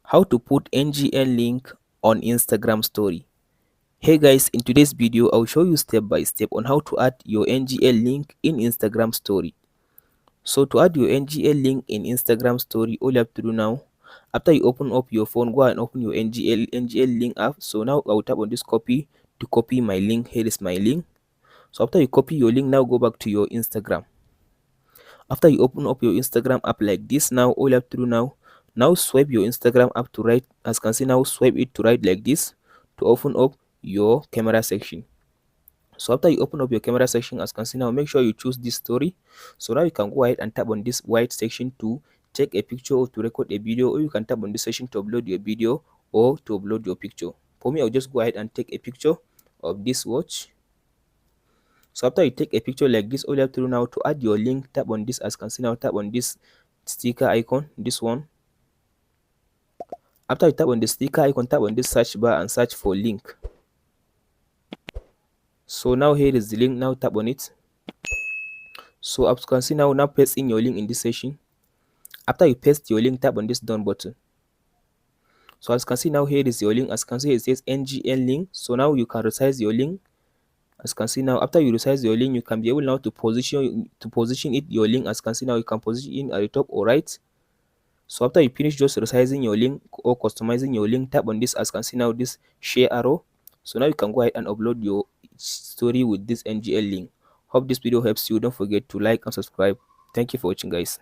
How to put NGL link on Instagram story. Hey guys, in today's video I'll show you step by step on how to add your NGL link in Instagram story. So to add your NGL link in Instagram story, all you have to do now, after you open up your phone, go and open your NGL link app. So now I'll tap on this copy to copy my link. Here is my link. So after you copy your link, now go back to your Instagram. After you open up your Instagram app like this, now all you have to do now swipe your Instagram app to right. As you can see, now swipe it to right like this to open up your camera section. So after you open up your camera section, as you can see now, make sure you choose this story. So now you can go ahead and tap on this white section to take a picture or to record a video, or you can tap on this section to upload your video or to upload your picture. For me, I'll just go ahead and take a picture of this watch. So after you take a picture like this, all you have to do now to add your link, tap on this. As you can see now, tap on this sticker icon, this one. After you tap on the sticker icon, tap on this search bar and search for link. So now here is the link. Now tap on it. So as you can see now paste in your link in this section. After you paste your link, tap on this done button. So as you can see now, here is your link. As you can see, it says NGL link. So now you can resize your link. As you can see now, after you resize your link, you can be able now to position it your link. As you can see now, you can position it at the top or right. So after you finish just resizing your link or customizing your link, tap on this. As you can see now, this share arrow. So now you can go ahead and upload your story with this NGL link. Hope this video helps you. Don't forget to like and subscribe. Thank you for watching, guys.